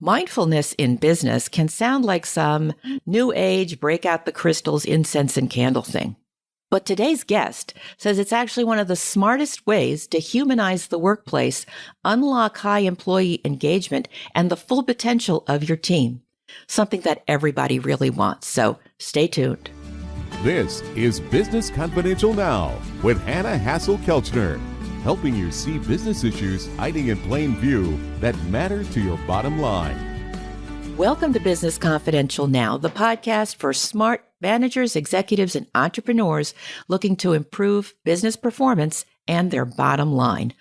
Mindfulness in business can sound like some new age break out the crystals, incense, and candle thing. But today's guest says it's actually one of the smartest ways to humanize the workplace, unlock high employee engagement, and the full potential of your team. Something that everybody really wants. So stay tuned. This is Business Confidential Now with Hannah Hasl-Kelchner, helping you see business issues hiding in plain view that matter to your bottom line. Welcome to Business Confidential Now, the podcast for smart managers, executives, and entrepreneurs looking to improve business performance and their bottom line.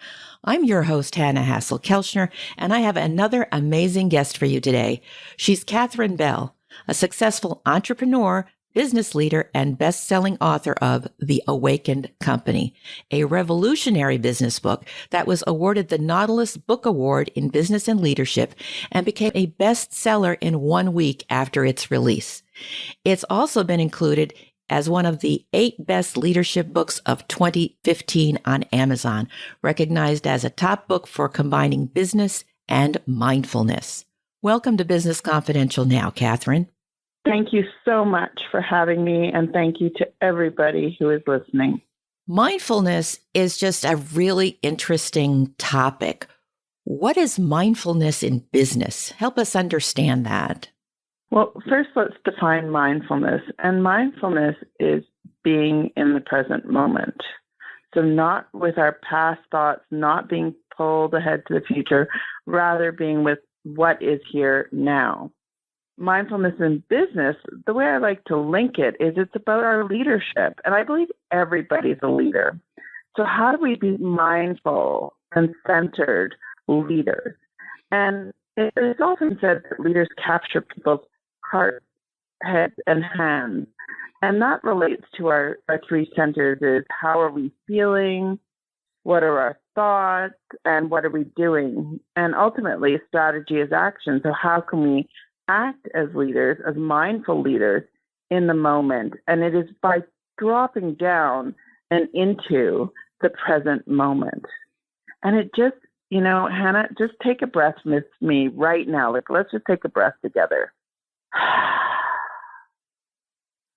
I'm your host, Hannah Hasl-Kelchner, and I have another amazing guest for you today. She's Catherine Bell, a successful entrepreneur, business leader, and best-selling author of The Awakened Company, a revolutionary business book that was awarded the Nautilus Book Award in Business and Leadership and became a bestseller in 1 week after its release. It's also been included as one of the 8 best leadership books of 2015 on Amazon, recognized as a top book for combining business and mindfulness. Welcome to Business Confidential Now, Catherine. Thank you so much for having me, and thank you to everybody who is listening. Mindfulness is just a really interesting topic. What is mindfulness in business? Help us understand that. Well, first let's define mindfulness. And mindfulness is being in the present moment. So not with our past thoughts, not being pulled ahead to the future, rather being with what is here now. Mindfulness in business, the way I like to link it is it's about our leadership. And I believe everybody's a leader. So how do we be mindful and centered leaders? And it's often said that leaders capture people's hearts, heads, and hands. And that relates to our 3 centers is how are we feeling, what are our thoughts, and what are we doing? And ultimately, strategy is action. So how can we act as leaders, as mindful leaders in the moment? And it is by dropping down and into the present moment. And it just, Hannah, just take a breath with me right now. Let's just take a breath together.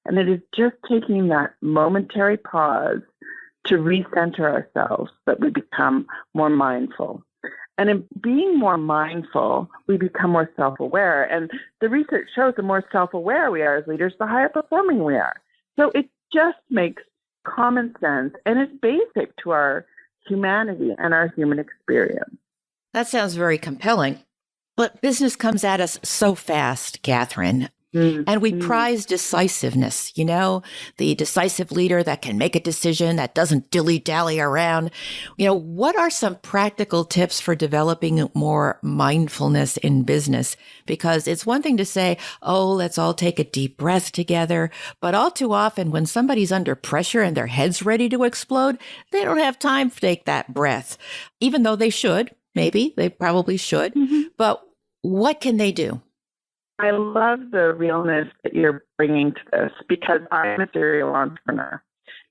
And it is just taking that momentary pause to recenter ourselves that we become more mindful. And in being more mindful, we become more self-aware. And the research shows the more self-aware we are as leaders, the higher performing we are. So it just makes common sense, and it's basic to our humanity and our human experience. That sounds very compelling. But business comes at us so fast, Catherine. And we prize decisiveness, the decisive leader that can make a decision, that doesn't dilly-dally around. What are some practical tips for developing more mindfulness in business? Because it's one thing to say, let's all take a deep breath together. But all too often, when somebody's under pressure and their head's ready to explode, they don't have time to take that breath, even though they should. Maybe they probably should. But what can they do? I love the realness that you're bringing to this because I'm a serial entrepreneur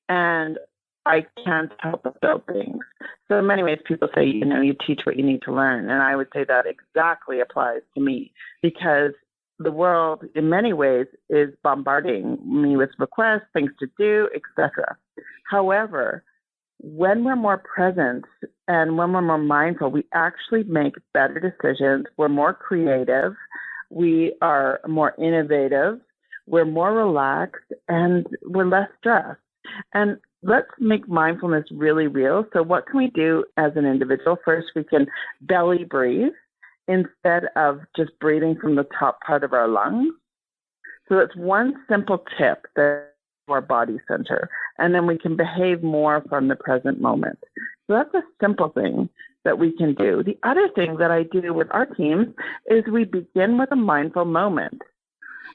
and I can't help but build things. So in many ways, people say, you teach what you need to learn. And I would say that exactly applies to me because the world in many ways is bombarding me with requests, things to do, etc. However, when we're more present and when we're more mindful, we actually make better decisions. We're more creative. We are more innovative, we're more relaxed, and we're less stressed. And let's make mindfulness really real. So what can we do as an individual? First, we can belly breathe instead of just breathing from the top part of our lungs. So that's one simple tip that our body center. And then we can behave more from the present moment. So that's a simple thing that we can do. The other thing that I do with our teams is we begin with a mindful moment.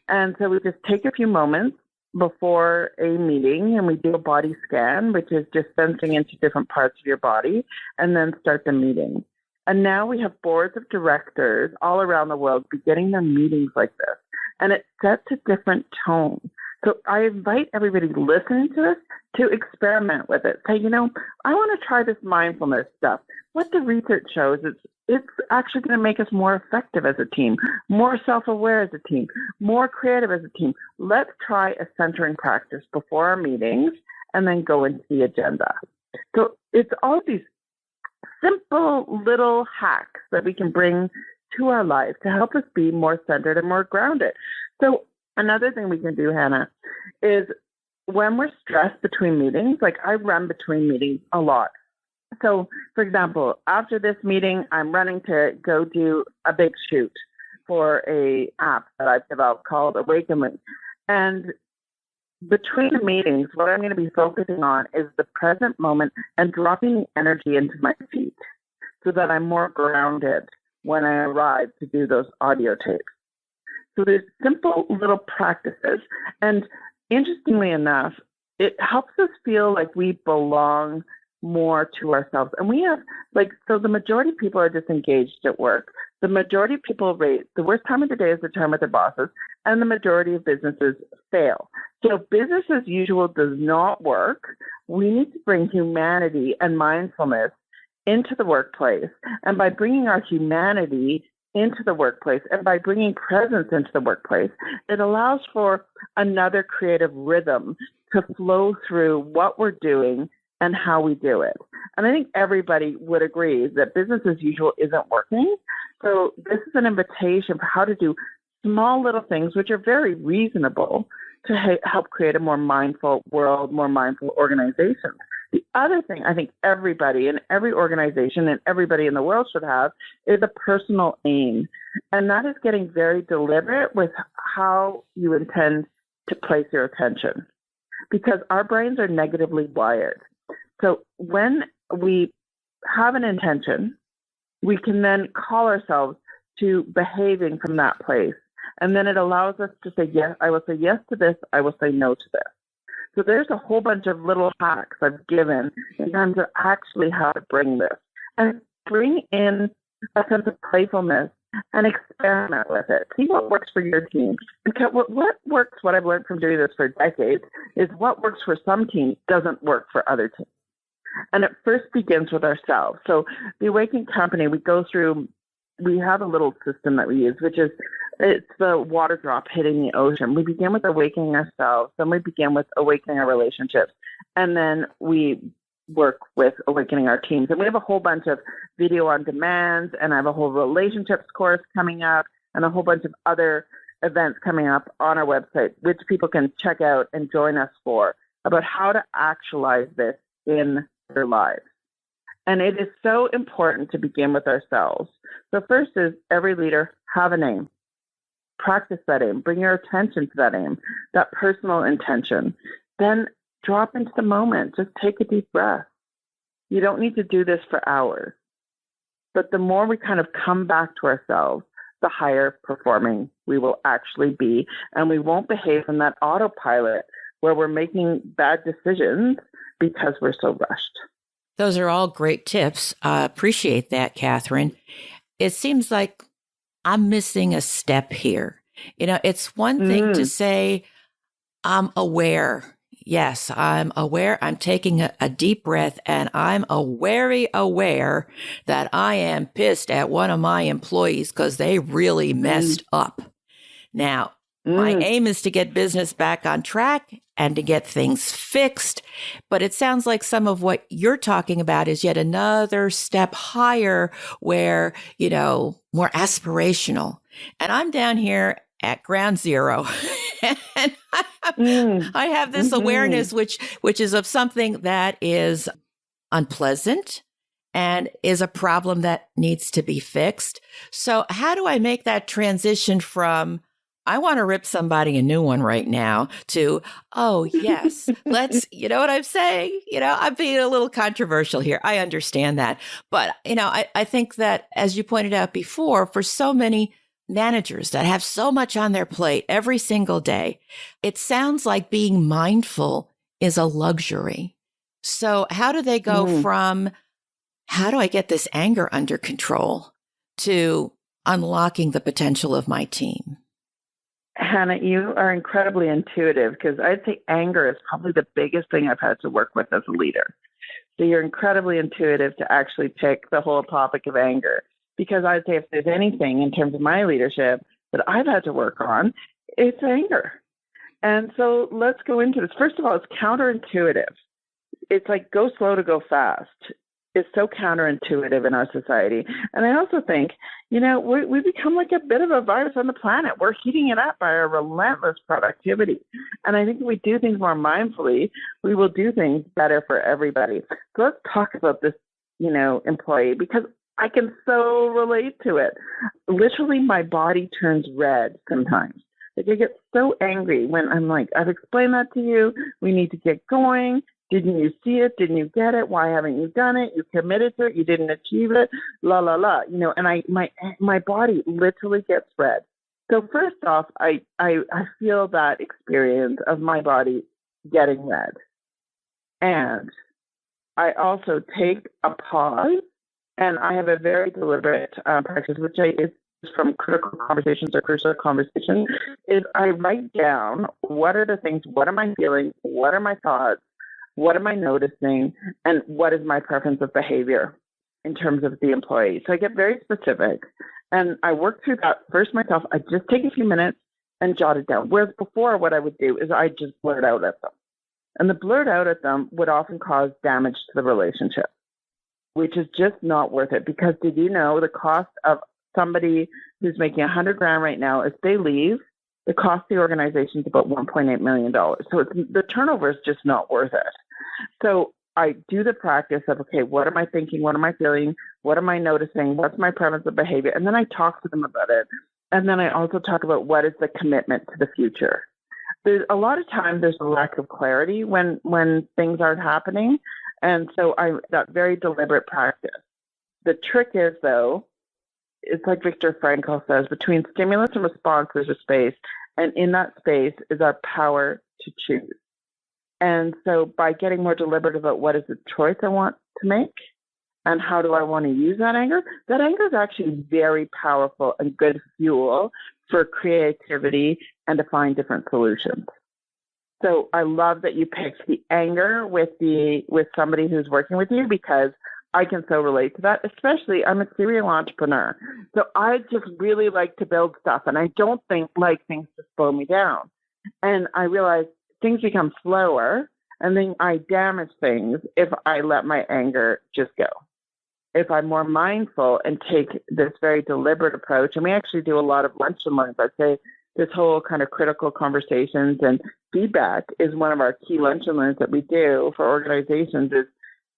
And so we just take a few moments before a meeting and we do a body scan, which is just sensing into different parts of your body, and then start the meeting. And now we have boards of directors all around the world beginning their meetings like this. And it sets a different tone. So I invite everybody listening to this to experiment with it. Say, I want to try this mindfulness stuff. What the research shows is it's actually going to make us more effective as a team, more self-aware as a team, more creative as a team. Let's try a centering practice before our meetings and then go into the agenda. So it's all these simple little hacks that we can bring to our lives to help us be more centered and more grounded. So another thing we can do, Hannah, is when we're stressed between meetings, like I run between meetings a lot. So, for example, after this meeting, I'm running to go do a big shoot for a app that I've developed called Awakening. And between the meetings, what I'm going to be focusing on is the present moment and dropping energy into my feet so that I'm more grounded when I arrive to do those audio tapes. So there's simple little practices. And interestingly enough, it helps us feel like we belong more to ourselves. And we have, so the majority of people are disengaged at work. The majority of people rate the worst time of the day is the time with their bosses, and the majority of businesses fail. So business as usual does not work. We need to bring humanity and mindfulness into the workplace. And by bringing our humanity into the workplace and by bringing presence into the workplace, it allows for another creative rhythm to flow through what we're doing and how we do it. And I think everybody would agree that business as usual isn't working. So this is an invitation for how to do small little things, which are very reasonable, to help create a more mindful world, more mindful organization. The other thing I think everybody in every organization and everybody in the world should have is a personal aim. And that is getting very deliberate with how you intend to place your attention, because our brains are negatively wired. So when we have an intention, we can then call ourselves to behaving from that place. And then it allows us to say, yes, I will say yes to this, I will say no to this. So there's a whole bunch of little hacks I've given in terms of actually how to bring this. And bring in a sense of playfulness and experiment with it. See what works for your team. Because what works, what I've learned from doing this for decades, is what works for some teams doesn't work for other teams. And it first begins with ourselves. So the Awakening Company, we have a little system that we use, which is, it's the water drop hitting the ocean. We begin with awakening ourselves, then we begin with awakening our relationships, and then we work with awakening our teams. And we have a whole bunch of video on demands, and I have a whole relationships course coming up, and a whole bunch of other events coming up on our website, which people can check out and join us for, about how to actualize this in their lives. And it is so important to begin with ourselves. So first is, every leader, have an aim. Practice that aim. Bring your attention to that aim, that personal intention. Then drop into the moment. Just take a deep breath. You don't need to do this for hours. But the more we kind of come back to ourselves, the higher performing we will actually be. And we won't behave in that autopilot where we're making bad decisions because we're so rushed. Those are all great tips. I appreciate that, Catherine. It seems like I'm missing a step here. It's one thing to say, I'm aware. Yes, I'm aware. I'm taking a deep breath, and I'm very aware that I am pissed at one of my employees because they really messed up. Now, my aim is to get business back on track and to get things fixed. But it sounds like some of what you're talking about is yet another step higher where, more aspirational. And I'm down here at ground zero. And I have this awareness, which is of something that is unpleasant and is a problem that needs to be fixed. So how do I make that transition from, I want to rip somebody a new one right now, to, oh, yes, let's, you know what I'm saying? I'm being a little controversial here. I understand that. But, I think that, as you pointed out before, for so many managers that have so much on their plate every single day, it sounds like being mindful is a luxury. So how do they go from, how do I get this anger under control, to unlocking the potential of my team? Hannah, you are incredibly intuitive, because I'd say anger is probably the biggest thing I've had to work with as a leader. So you're incredibly intuitive to actually pick the whole topic of anger. because I'd say if there's anything in terms of my leadership that I've had to work on, it's anger. And so let's go into this. First of all, it's counterintuitive. It's like go slow to go fast. It's so counterintuitive in our society. And I also think, we become like a bit of a virus on the planet. We're heating it up by our relentless productivity. And I think if we do things more mindfully, we will do things better for everybody. So let's talk about this, employee, because I can so relate to it. Literally, my body turns red sometimes. Like I get so angry when I'm like, I've explained that to you. We need to get going. Didn't you see it? Didn't you get it? Why haven't you done it? You committed to it. You didn't achieve it. La, la, la. And my body literally gets red. So first off, I feel that experience of my body getting red. And I also take a pause, and I have a very deliberate practice, which is from critical conversations or crucial conversations, is I write down what are the things, what am I feeling, what are my thoughts, what am I noticing, and what is my preference of behavior in terms of the employee. So I get very specific, and I work through that first myself. I just take a few minutes and jot it down. Whereas before, what I would do is I just blurt out at them. And the blurt out at them would often cause damage to the relationship, which is just not worth it. Because did you know the cost of somebody who's making $100,000 right now, if they leave, the cost of the organization is about $1.8 million. So the turnover is just not worth it. So I do the practice of, okay, what am I thinking? What am I feeling? What am I noticing? What's my preference of behavior? And then I talk to them about it. And then I also talk about what is the commitment to the future. There's a lot of times there's a lack of clarity when things aren't happening. And so that very deliberate practice. The trick is, though, it's like Viktor Frankl says, between stimulus and response, there's a space. And in that space is our power to choose. And so by getting more deliberate about what is the choice I want to make and how do I want to use that anger is actually very powerful and good fuel for creativity and to find different solutions. So I love that you picked the anger with somebody who's working with you, because I can so relate to that, especially I'm a serial entrepreneur. So I just really like to build stuff, and I don't like things to slow me down. And I realize things become slower, and then I damage things if I let my anger just go. If I'm more mindful and take this very deliberate approach, and we actually do a lot of lunch and learns. I'd say this whole kind of critical conversations and feedback is one of our key lunch and learns that we do for organizations. Is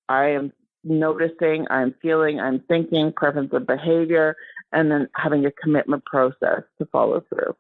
I am noticing, I'm feeling, I'm thinking, preference of behavior, and then having a commitment process to follow through.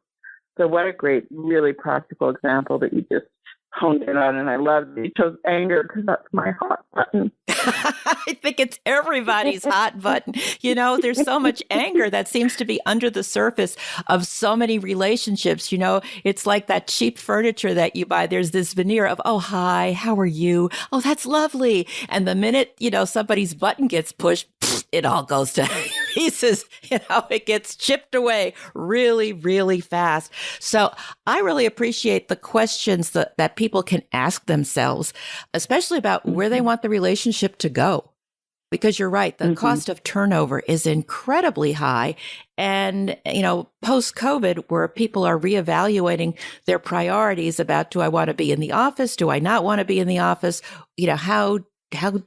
So what a great, really practical example that you just honed in on. And I love that you chose anger, because that's my hot button. I think it's everybody's hot button. There's so much anger that seems to be under the surface of so many relationships. It's like that cheap furniture that you buy. There's this veneer of, oh, hi, how are you? Oh, that's lovely. And the minute, somebody's button gets pushed, it all goes to pieces. It gets chipped away really, really fast. So I really appreciate the questions that people can ask themselves, especially about where they want the relationship to go. Because you're right, the cost of turnover is incredibly high. And, post-COVID, where people are reevaluating their priorities about, do I want to be in the office? Do I not want to be in the office? How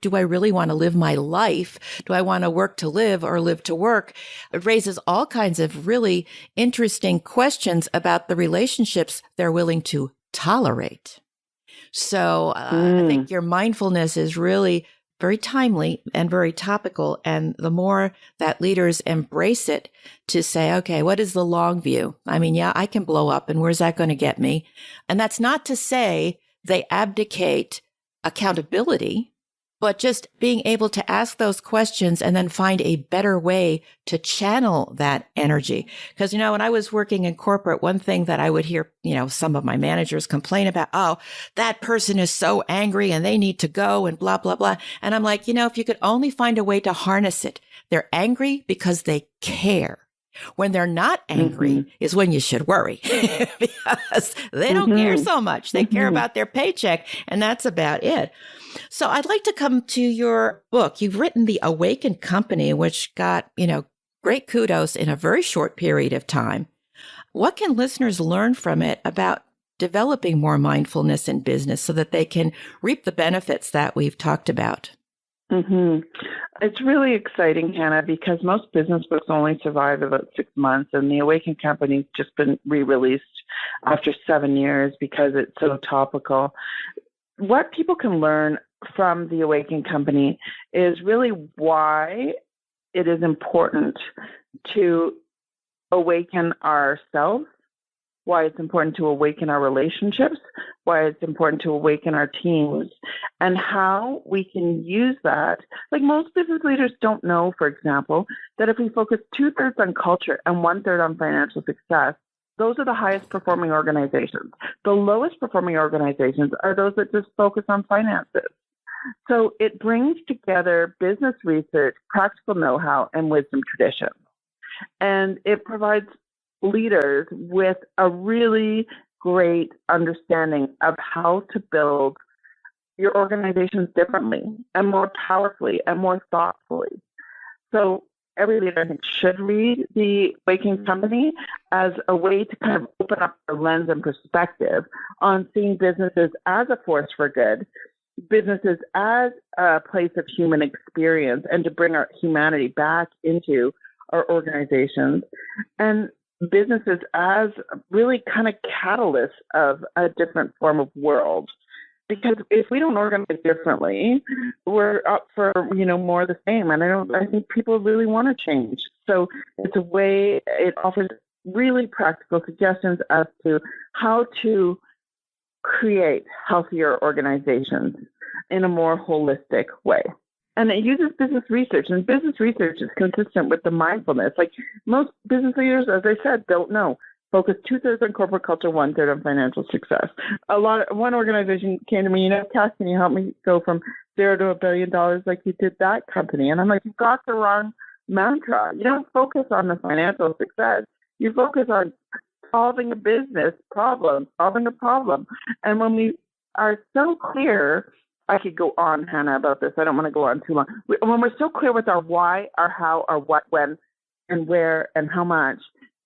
do I really want to live my life? Do I want to work to live or live to work? It raises all kinds of really interesting questions about the relationships they're willing to tolerate. So I think your mindfulness is really very timely and very topical. And the more that leaders embrace it to say, okay, what is the long view? I mean, yeah, I can blow up, and where's that going to get me? And that's not to say they abdicate accountability, but just being able to ask those questions and then find a better way to channel that energy. Because, when I was working in corporate, one thing that I would hear, some of my managers complain about, oh, that person is so angry and they need to go and blah, blah, blah. And I'm like, if you could only find a way to harness it, they're angry because they care. When they're not angry is when you should worry, because they don't care so much. They care about their paycheck, and that's about it. So I'd like to come to your book. You've written The Awakened Company, which got, Great kudos in a very short period of time. What can listeners learn from it about developing more mindfulness in business so that they can reap the benefits that we've talked about? Mm-hmm. It's really exciting, Hannah, because most business books only survive about 6 months, and the Awaken Company's just been re-released after 7 years because it's so topical. What people can learn from the Awaken Company is really why it is important to awaken ourselves, why it's important to awaken our relationships, why it's important to awaken our teams, and how we can use that. Like most business leaders don't know, for example, that if we focus 2/3 on culture and 1/3 on financial success, those are the highest performing organizations. The lowest performing organizations are those that just focus on finances. So it brings together business research, practical know-how, and wisdom traditions. And it provides leaders with a really great understanding of how to build your organizations differently and more powerfully and more thoughtfully. So every leader, I think, should read the Waking Company as a way to kind of open up their lens and perspective on seeing businesses as a force for good, businesses as a place of human experience, and to bring our humanity back into our organizations, and businesses as really kind of catalysts of a different form of world. Because if we don't organize differently, we're up for, more of the same. And I think people really want to change. So it's a way, it offers really practical suggestions as to how to create healthier organizations in a more holistic way. And it uses business research, and business research is consistent with the mindfulness. Like most business leaders, as I said, don't know. Focus 2/3 on corporate culture, 1/3 on financial success. One organization came to me, Cass, can you help me go from $0 to $1 billion like you did that company? And I'm like, you've got the wrong mantra. You don't focus on the financial success. You focus on solving a business problem, solving a problem. And when we are so clear, I could go on, Hannah, about this. I don't want to go on too long. When we're so clear with our why, our how, our what, when, and where, and how much,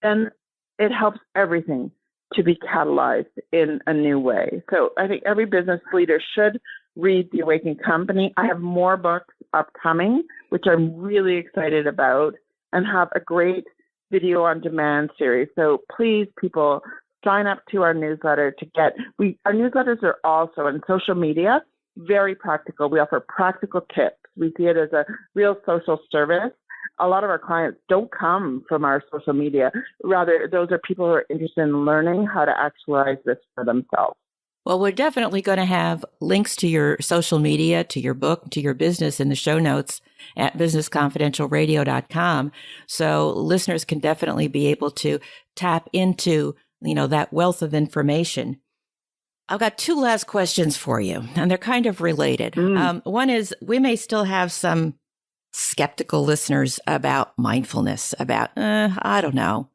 then it helps everything to be catalyzed in a new way. So I think every business leader should read The Awakening Company. I have more books upcoming, which I'm really excited about, and have a great video on demand series. So please, people, sign up to our newsletter to get, our newsletters are also on social media, very practical. We offer practical tips. We see it as a real social service. A lot of our clients don't come from our social media. Rather, those are people who are interested in learning how to actualize this for themselves. Well, we're definitely going to have links to your social media, to your book, to your business in the show notes at businessconfidentialradio.com. So listeners can definitely be able to tap into, that wealth of information. I've got 2 last questions for you, and they're kind of related. One is, we may still have some skeptical listeners about mindfulness, about, I don't know.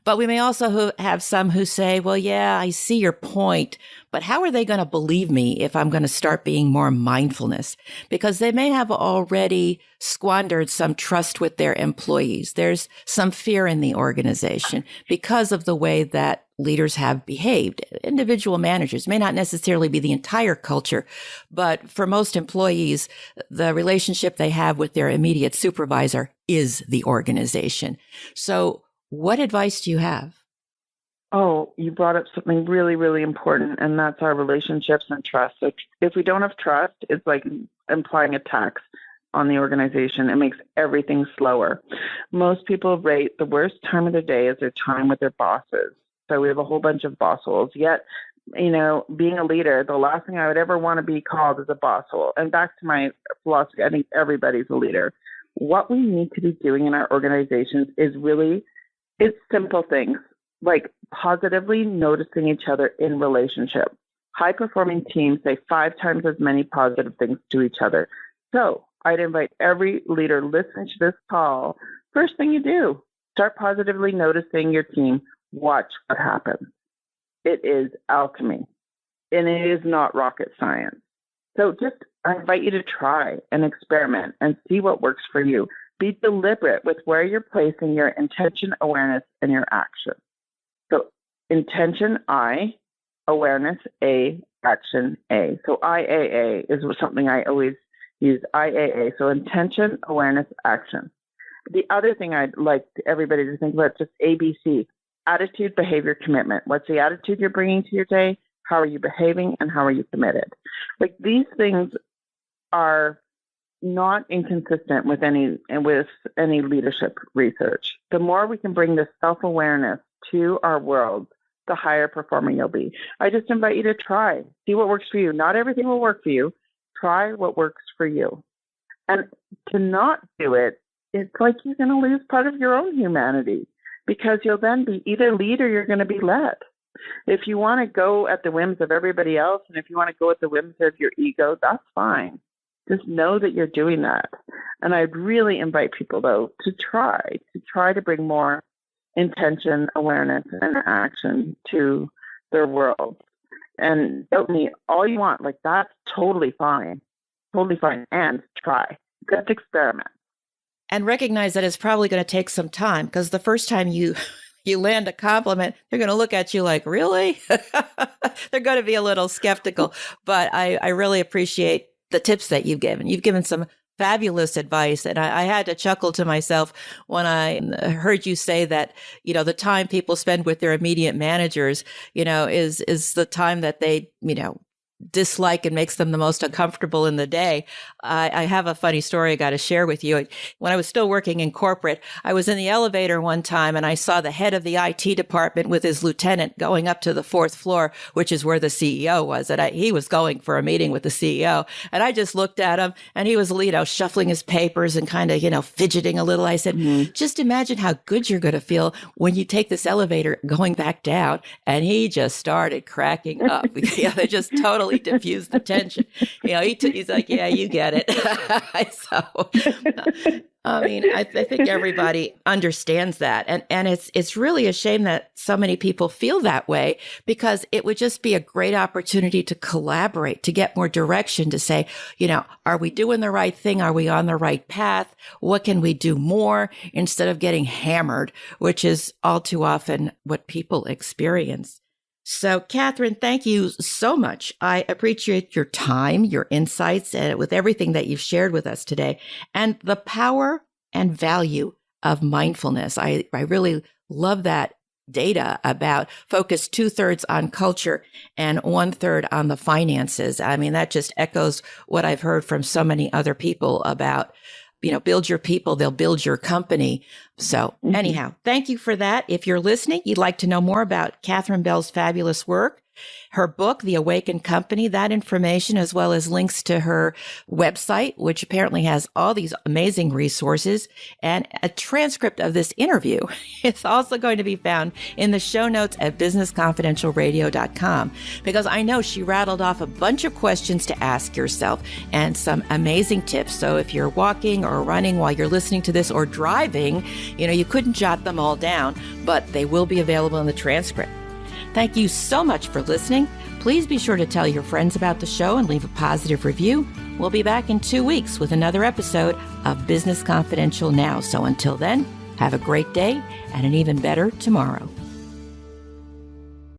But we may also have some who say, well, yeah, I see your point, but how are they going to believe me if I'm going to start being more mindfulness? Because they may have already squandered some trust with their employees. There's some fear in the organization because of the way that leaders have behaved. Individual managers may not necessarily be the entire culture, but for most employees, the relationship they have with their immediate supervisor is the organization. So what advice do you have? Oh, you brought up something really, really important, and that's our relationships and trust. So if we don't have trust, it's like implying a tax on the organization. It makes everything slower. Most people rate the worst time of the day as their time with their bosses. So we have a whole bunch of boss holes. Yet, being a leader, the last thing I would ever want to be called is a boss hole. And back to my philosophy, I think everybody's a leader. What we need to be doing in our organizations is really, it's simple things like positively noticing each other in relationship. High-performing teams say 5 times as many positive things to each other. So I'd invite every leader listening to this call, first thing you do, start positively noticing your team. Watch what happens. It is alchemy, and it is not rocket science. So I invite you to try and experiment and see what works for you. Be deliberate with where you're placing your intention, awareness, and your action. So intention, I, awareness, A, action, A. So IAA is something I always use, IAA. So intention, awareness, action. The other thing I'd like everybody to think about, just ABC, attitude, behavior, commitment. What's the attitude you're bringing to your day? How are you behaving? And how are you committed? Like, these things are not inconsistent with any leadership research. The more we can bring this self-awareness to our world, the higher performing you'll be. I just invite you to try. See what works for you. Not everything will work for you. Try what works for you. And to not do it, it's like you're going to lose part of your own humanity, because you'll then be either lead or you're going to be led. If you want to go at the whims of everybody else, and if you want to go at the whims of your ego, that's fine. Just know that you're doing that. And I'd really invite people, though, to try to bring more intention, awareness, and action to their world. And doubt me all you want. Like, that's totally fine. Totally fine. And try. Just experiment. And recognize that it's probably going to take some time, because the first time you land a compliment, they're going to look at you like, really? They're going to be a little skeptical. But I really appreciate the tips that you've given. You've given some fabulous advice. And I had to chuckle to myself when I heard you say that, the time people spend with their immediate managers, is the time that they, dislike and makes them the most uncomfortable in the day. I have a funny story I got to share with you. When I was still working in corporate, I was in the elevator one time and I saw the head of the IT department with his lieutenant going up to the 4th floor, which is where the CEO was. And he was going for a meeting with the CEO. And I just looked at him and he was, shuffling his papers and kind of, fidgeting a little. I said, just imagine how good you're going to feel when you take this elevator going back down. And he just started cracking up. They just totally diffuse the tension. He's like, yeah, you get it. So, I think everybody understands that. And it's really a shame that so many people feel that way, because it would just be a great opportunity to collaborate, to get more direction, to say, are we doing the right thing? Are we on the right path? What can we do more, instead of getting hammered, which is all too often what people experience. So, Catherine, thank you so much. I appreciate your time, your insights, and with everything that you've shared with us today, and the power and value of mindfulness. I really love that data about focus 2/3 on culture and 1/3 on the finances. That just echoes what I've heard from so many other people about, build your people, they'll build your company. So anyhow, thank you for that. If you're listening, you'd like to know more about Catherine Bell's fabulous work, her book, The Awakened Company, that information, as well as links to her website, which apparently has all these amazing resources, and a transcript of this interview. It's also going to be found in the show notes at businessconfidentialradio.com, because I know she rattled off a bunch of questions to ask yourself and some amazing tips. So if you're walking or running while you're listening to this, or driving, you couldn't jot them all down, but they will be available in the transcript. Thank you so much for listening. Please be sure to tell your friends about the show and leave a positive review. We'll be back in 2 weeks with another episode of Business Confidential Now. So until then, have a great day and an even better tomorrow.